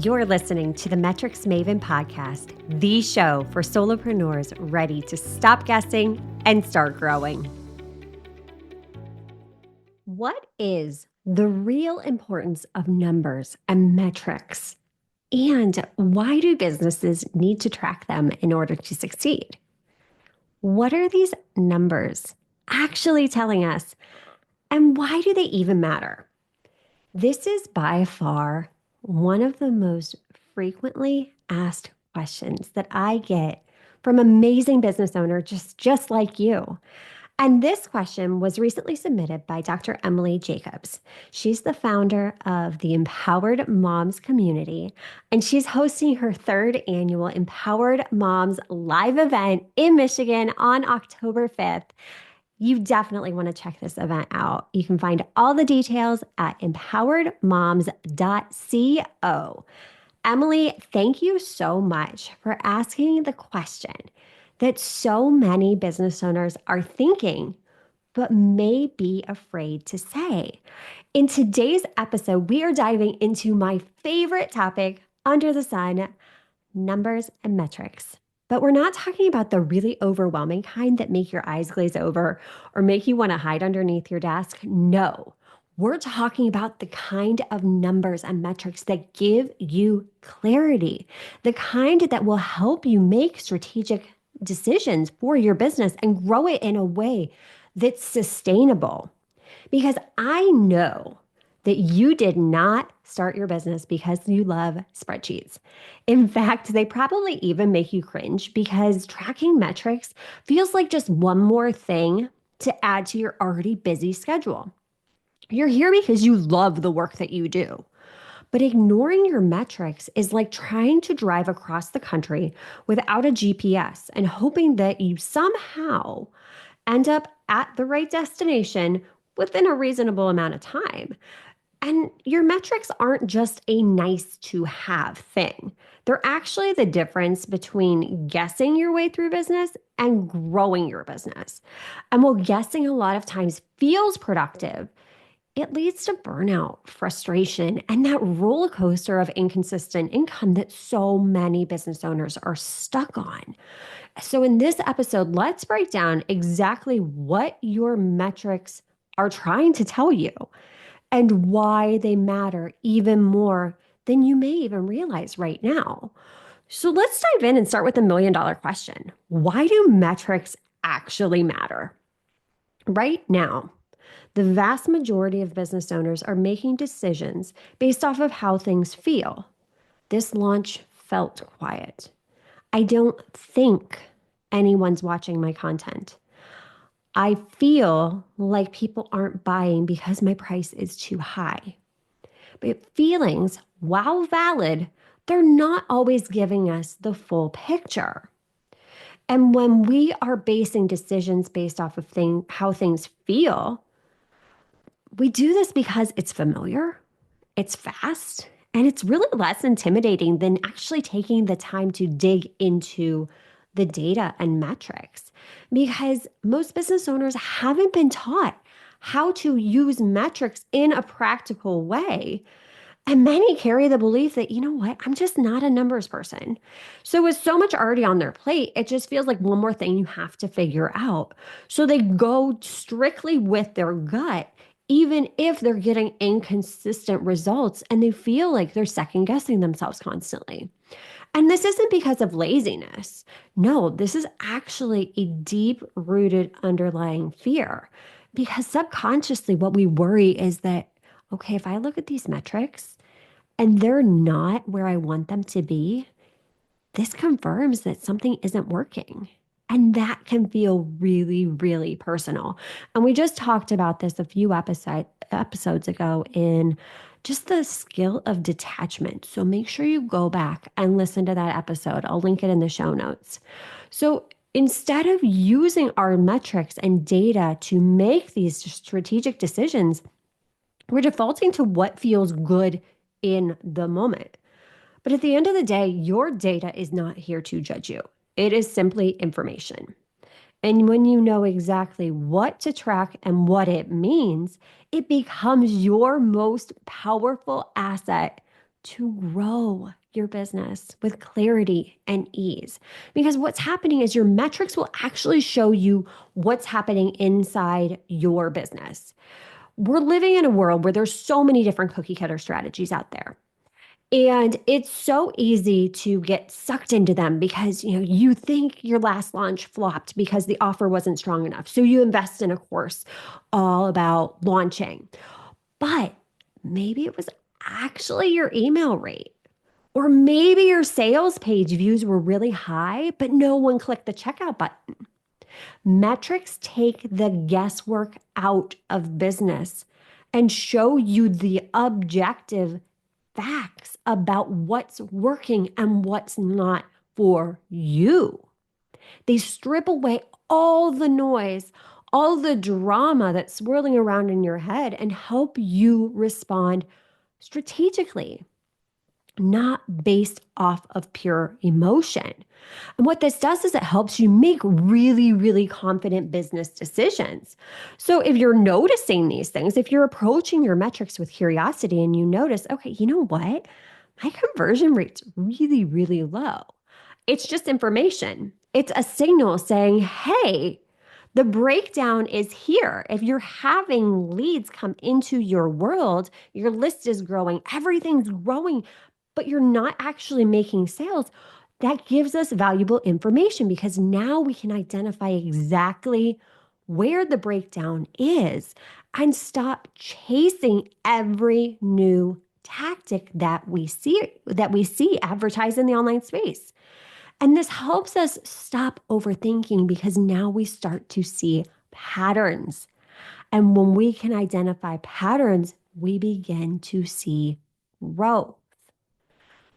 You're listening to the Metrics Maven podcast, the show for solopreneurs ready to stop guessing and start growing. What is the real importance of numbers and metrics? And why do businesses need to track them in order to succeed? What are these numbers actually telling us? And why do they even matter? This is by far one of the most frequently asked questions that I get from amazing business owners just like you. And this question was recently submitted by Dr. Emily Jacobs. She's the founder of the Empowered Moms community, and she's hosting her third annual Empowered Moms live event in Michigan on October 5th. You definitely want to check this event out. You can find all the details at empoweredmoms.co. Emily, thank you so much for asking the question that so many business owners are thinking, but may be afraid to say. In today's episode, we are diving into my favorite topic under the sun, numbers and metrics. But we're not talking about the really overwhelming kind that make your eyes glaze over or make you want to hide underneath your desk. No, we're talking about the kind of numbers and metrics that give you clarity, the kind that will help you make strategic decisions for your business and grow it in a way that's sustainable. Because I know that you did not start your business because you love spreadsheets. In fact, they probably even make you cringe because tracking metrics feels like just one more thing to add to your already busy schedule. You're here because you love the work that you do. But ignoring your metrics is like trying to drive across the country without a GPS and hoping that you somehow end up at the right destination within a reasonable amount of time. And your metrics aren't just a nice to have thing. They're actually the difference between guessing your way through business and growing your business. And while guessing a lot of times feels productive, it leads to burnout, frustration, and that roller coaster of inconsistent income that so many business owners are stuck on. So, in this episode, let's break down exactly what your metrics are trying to tell you and why they matter even more than you may even realize right now. So let's dive in and start with the $1,000,000 question. Why do metrics actually matter? Right now, the vast majority of business owners are making decisions based off of how things feel. This launch felt quiet. I don't think anyone's watching my content. I feel like people aren't buying because my price is too high. But feelings, while valid, they're not always giving us the full picture. And when we are basing decisions based off of how things feel, we do this because it's familiar, it's fast, and it's really less intimidating than actually taking the time to dig into the data and metrics. Because most business owners haven't been taught how to use metrics in a practical way. And many carry the belief that, you know what, I'm just not a numbers person. So, with so much already on their plate, it just feels like one more thing you have to figure out. So, they go strictly with their gut, even if they're getting inconsistent results and they feel like they're second guessing themselves constantly. And this isn't because of laziness. No, this is actually a deep rooted underlying fear. Because subconsciously, what we worry is that, okay, if I look at these metrics, and they're not where I want them to be, this confirms that something isn't working. And that can feel really, really personal. And we just talked about this a few episodes ago in just the skill of detachment. So make sure you go back and listen to that episode. I'll link it in the show notes. So instead of using our metrics and data to make these strategic decisions, we're defaulting to what feels good in the moment. But at the end of the day, your data is not here to judge you. It is simply information. And when you know exactly what to track and what it means, it becomes your most powerful asset to grow your business with clarity and ease. Because what's happening is your metrics will actually show you what's happening inside your business. We're living in a world where there's so many different cookie cutter strategies out there. And it's so easy to get sucked into them because you think your last launch flopped because the offer wasn't strong enough. So you invest in a course all about launching. But maybe it was actually your email rate. Or maybe your sales page views were really high, but no one clicked the checkout button. Metrics take the guesswork out of business and show you the objective facts about what's working and what's not for you. They strip away all the noise, all the drama that's swirling around in your head and help you respond strategically, not based off of pure emotion. And what this does is it helps you make really, really confident business decisions. So if you're noticing these things, if you're approaching your metrics with curiosity and you notice, okay, you know what? My conversion rate's really, really low. It's just information. It's a signal saying, hey, the breakdown is here. If you're having leads come into your world, your list is growing, everything's growing, but you're not actually making sales. That gives us valuable information because now we can identify exactly where the breakdown is and stop chasing every new tactic that we see advertised in the online space. And this helps us stop overthinking because now we start to see patterns. And when we can identify patterns, we begin to see growth.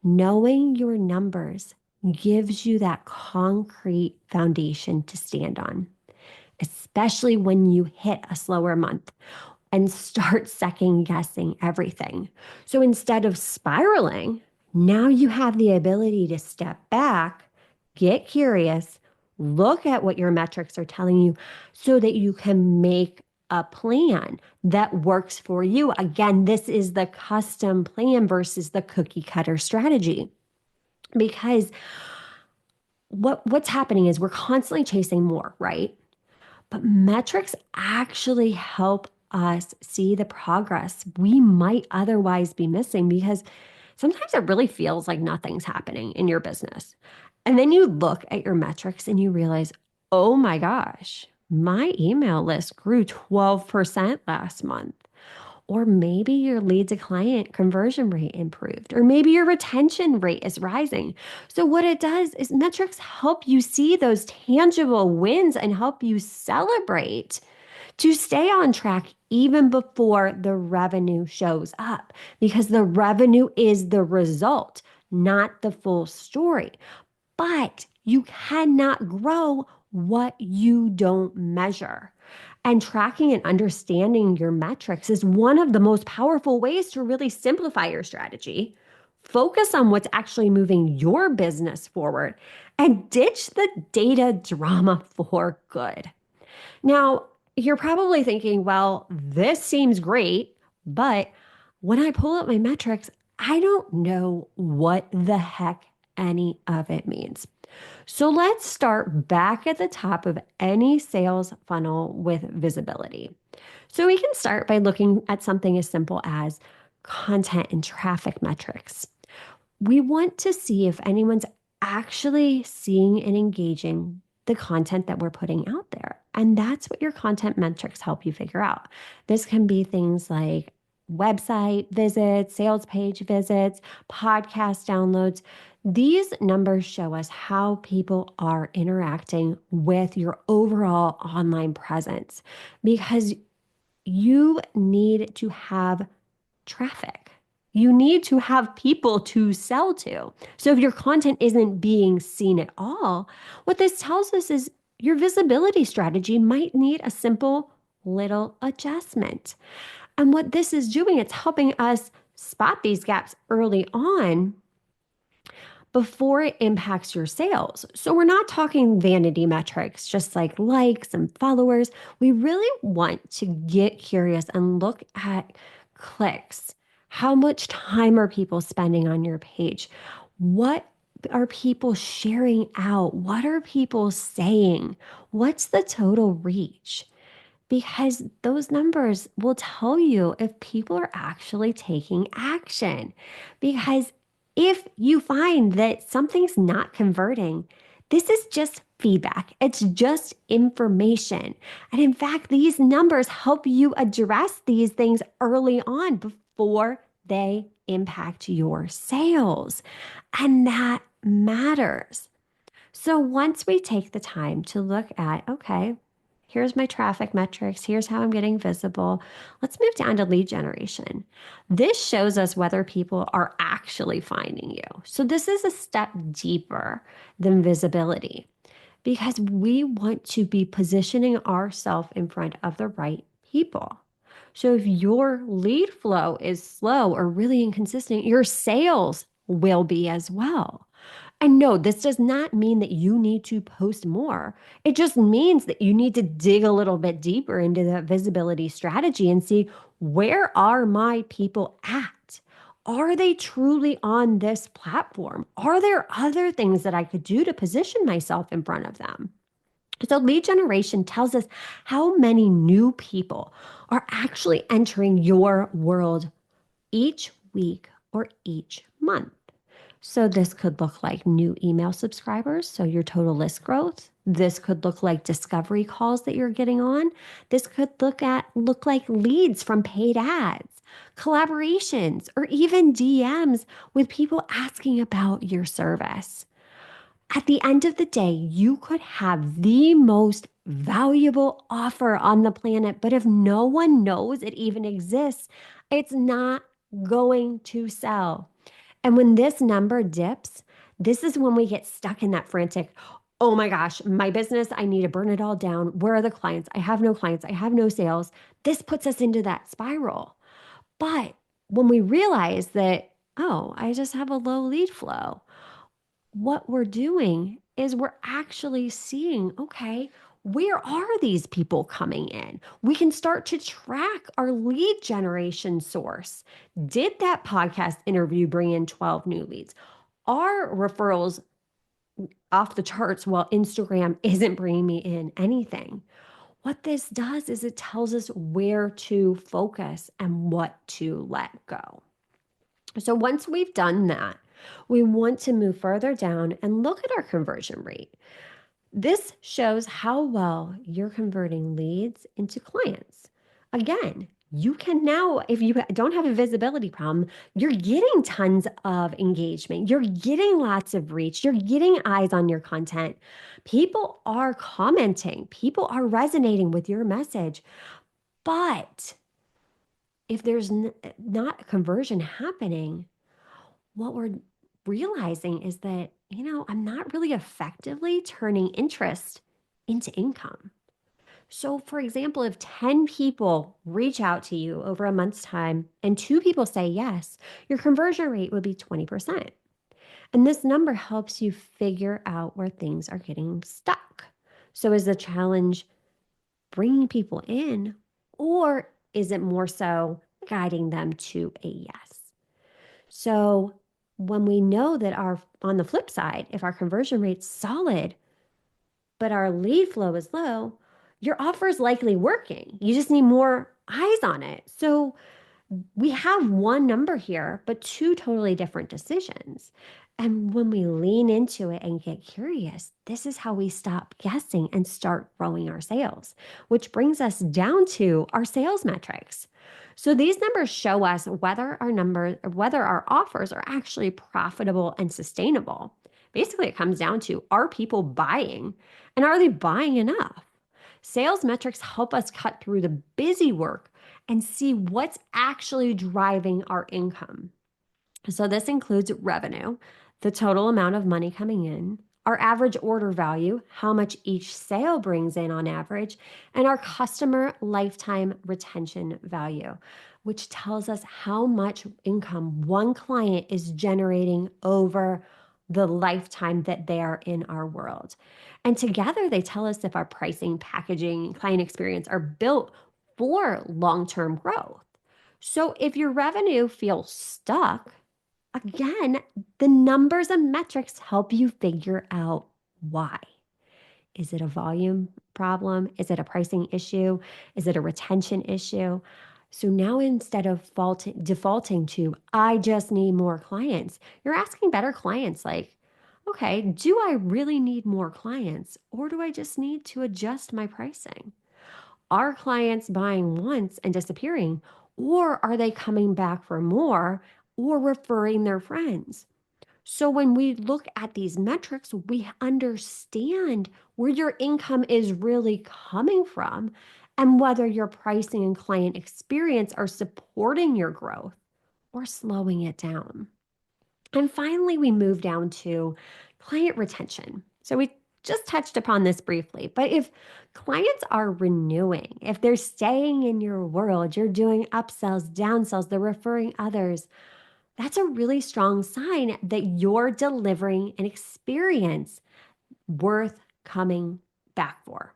Knowing your numbers gives you that concrete foundation to stand on, especially when you hit a slower month and start second guessing everything. So instead of spiraling, now you have the ability to step back, get curious, look at what your metrics are telling you so that you can make a plan that works for you. Again, this is the custom plan versus the cookie cutter strategy. Because what's happening is we're constantly chasing more, right? But metrics actually help us see the progress we might otherwise be missing because sometimes it really feels like nothing's happening in your business. And then you look at your metrics and you realize, oh my gosh, my email list grew 12% last month. Or maybe your lead to client conversion rate improved, or maybe your retention rate is rising. So, what it does is metrics help you see those tangible wins and help you celebrate to stay on track even before the revenue shows up, because the revenue is the result, not the full story. But you cannot grow what you don't measure. And tracking and understanding your metrics is one of the most powerful ways to really simplify your strategy. Focus on what's actually moving your business forward and ditch the data drama for good. Now, you're probably thinking, well, this seems great, but when I pull up my metrics, I don't know what the heck any of it means. So let's start back at the top of any sales funnel with visibility. So we can start by looking at something as simple as content and traffic metrics. We want to see if anyone's actually seeing and engaging the content that we're putting out there. And that's what your content metrics help you figure out. This can be things like website visits, sales page visits, podcast downloads. These numbers show us how people are interacting with your overall online presence because you need to have traffic. You need to have people to sell to. So if your content isn't being seen at all, what this tells us is your visibility strategy might need a simple little adjustment. And what this is doing, it's helping us spot these gaps early on before it impacts your sales. So we're not talking vanity metrics, just like likes and followers. We really want to get curious and look at clicks, How much time are people spending on your page? What are people sharing out? What are people saying? What's the total reach? Because those numbers will tell you if people are actually taking action. Because if you find that something's not converting, this is just feedback. It's just information. And in fact, these numbers help you address these things early on before they impact your sales. And that matters. So once we take the time to look at, okay, here's my traffic metrics, here's how I'm getting visible, let's move down to lead generation. This shows us whether people are actually finding you. So this is a step deeper than visibility because we want to be positioning ourselves in front of the right people. So if your lead flow is slow or really inconsistent, your sales will be as well. And no, this does not mean that you need to post more. It just means that you need to dig a little bit deeper into that visibility strategy and see, where are my people at? Are they truly on this platform? Are there other things that I could do to position myself in front of them? So, lead generation tells us how many new people are actually entering your world each week or each month. So this could look like new email subscribers, so your total list growth. This could look like discovery calls that you're getting on. This could look like leads from paid ads, collaborations, or even DMs with people asking about your service. At the end of the day, you could have the most valuable offer on the planet, but if no one knows it even exists, it's not going to sell. And when this number dips, this is when we get stuck in that frantic, oh my gosh, my business, I need to burn it all down. Where are the clients? I have no clients. I have no sales. This puts us into that spiral. But when we realize that, oh, I just have a low lead flow, what we're doing is we're actually seeing, okay, where are these people coming in? We can start to track our lead generation source. Did that podcast interview bring in 12 new leads? Are referrals off the charts while Instagram isn't bringing me in anything? What this does is it tells us where to focus and what to let go. So once we've done that, we want to move further down and look at our conversion rate. This shows how well you're converting leads into clients. Again, you can now, if you don't have a visibility problem, you're getting tons of engagement. You're getting lots of reach. You're getting eyes on your content. People are commenting. People are resonating with your message. But if there's not a conversion happening, what we're realizing is that, I'm not really effectively turning interest into income. So, for example, if 10 people reach out to you over a month's time and two people say yes, your conversion rate would be 20%. And this number helps you figure out where things are getting stuck. So, is the challenge bringing people in, or is it more so guiding them to a yes? So when we know that on the flip side, if our conversion rate's solid, but our lead flow is low, your offer is likely working. You just need more eyes on it. So we have one number here, but two totally different decisions. And when we lean into it and get curious, this is how we stop guessing and start growing our sales, which brings us down to our sales metrics. So these numbers show us whether our offers are actually profitable and sustainable. Basically, it comes down to, are people buying, and are they buying enough? Sales metrics help us cut through the busy work and see what's actually driving our income. So this includes revenue, the total amount of money coming in, our average order value, how much each sale brings in on average, and our customer lifetime retention value, which tells us how much income one client is generating over the lifetime that they are in our world. And together they tell us if our pricing, packaging, and client experience are built for long-term growth. So if your revenue feels stuck, again, the numbers and metrics help you figure out why. Is it a volume problem? Is it a pricing issue? Is it a retention issue? So now instead of defaulting to, I just need more clients, you're asking better clients like, okay, do I really need more clients or do I just need to adjust my pricing? Are clients buying once and disappearing, or are they coming back for more or referring their friends? So when we look at these metrics, we understand where your income is really coming from and whether your pricing and client experience are supporting your growth or slowing it down. And finally, we move down to client retention. So we just touched upon this briefly, but if clients are renewing, if they're staying in your world, you're doing upsells, downsells, they're referring others, that's a really strong sign that you're delivering an experience worth coming back for.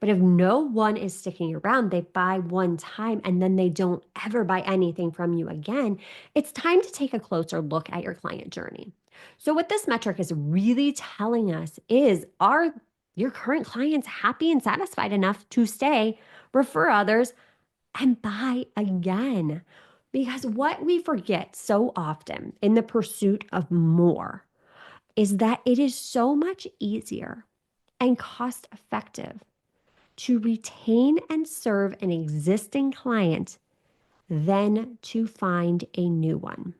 But if no one is sticking around, they buy one time and then they don't ever buy anything from you again, it's time to take a closer look at your client journey. So, what this metric is really telling us is, are your current clients happy and satisfied enough to stay, refer others, and buy again? Because what we forget so often in the pursuit of more is that it is so much easier and cost effective to retain and serve an existing client than to find a new one.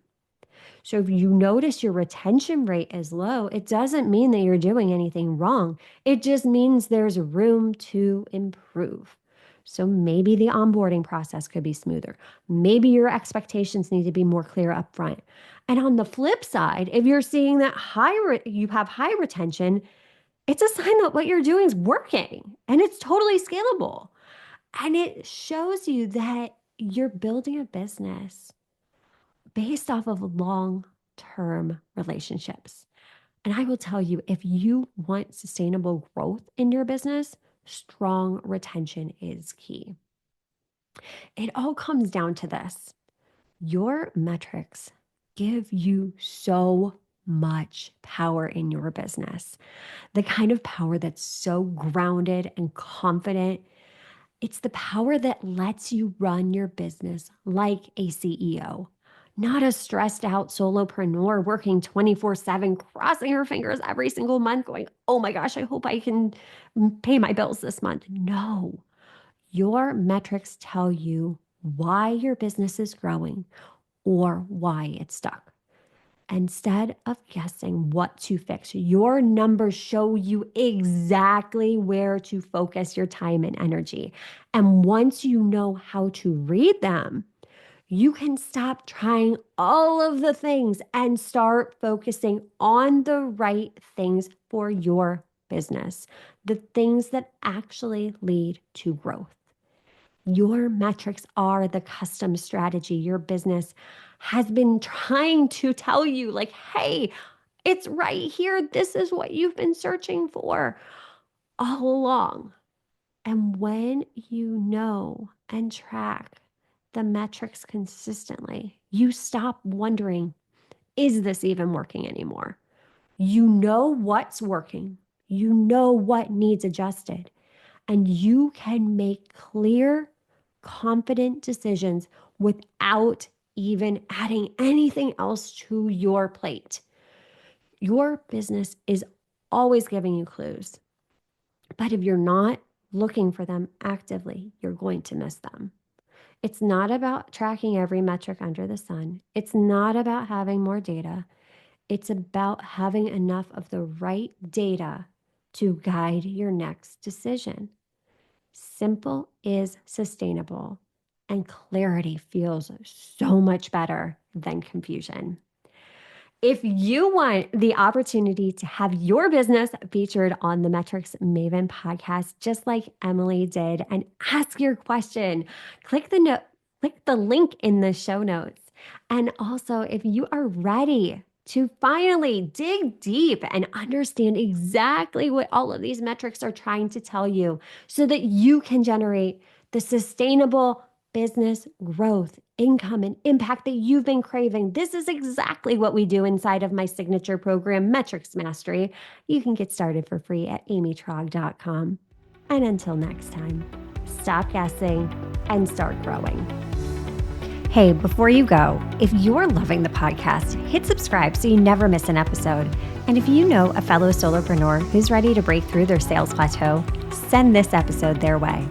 So if you notice your retention rate is low, it doesn't mean that you're doing anything wrong. It just means there's room to improve. So maybe the onboarding process could be smoother. Maybe your expectations need to be more clear up front. And on the flip side, if you're seeing that you have high retention, it's a sign that what you're doing is working and it's totally scalable. And it shows you that you're building a business based off of long term relationships. And I will tell you, if you want sustainable growth in your business, strong retention is key. It all comes down to this: your metrics give you so much power in your business, the kind of power that's so grounded and confident. It's the power that lets you run your business like a CEO, not a stressed out solopreneur working 24/7, crossing her fingers every single month, going, oh my gosh, I hope I can pay my bills this month. No, your metrics tell you why your business is growing or why it's stuck. Instead of guessing what to fix, your numbers show you exactly where to focus your time and energy. And once you know how to read them, you can stop trying all of the things and start focusing on the right things for your business, the things that actually lead to growth. Your metrics are the custom strategy your business has been trying to tell you, like, hey, it's right here. This is what you've been searching for all along. And when you know and track the metrics consistently, you stop wondering, is this even working anymore? You know what's working, you know what needs adjusted, and you can make clear, confident decisions without even adding anything else to your plate. Your business is always giving you clues, but if you're not looking for them actively, you're going to miss them. It's not about tracking every metric under the sun. It's not about having more data. It's about having enough of the right data to guide your next decision. Simple is sustainable, and clarity feels so much better than confusion. If you want the opportunity to have your business featured on the Metrics Maven podcast, just like Emily did, and ask your question, click the link in the show notes. And also, if you are ready to finally dig deep and understand exactly what all of these metrics are trying to tell you so that you can generate the sustainable business growth, income, and impact that you've been craving. This is exactly what we do inside of my signature program, Metrics Mastery. You can get started for free at amytrog.com. And until next time, stop guessing and start growing. Hey, before you go, if you're loving the podcast, hit subscribe so you never miss an episode. And if you know a fellow solopreneur who's ready to break through their sales plateau, send this episode their way.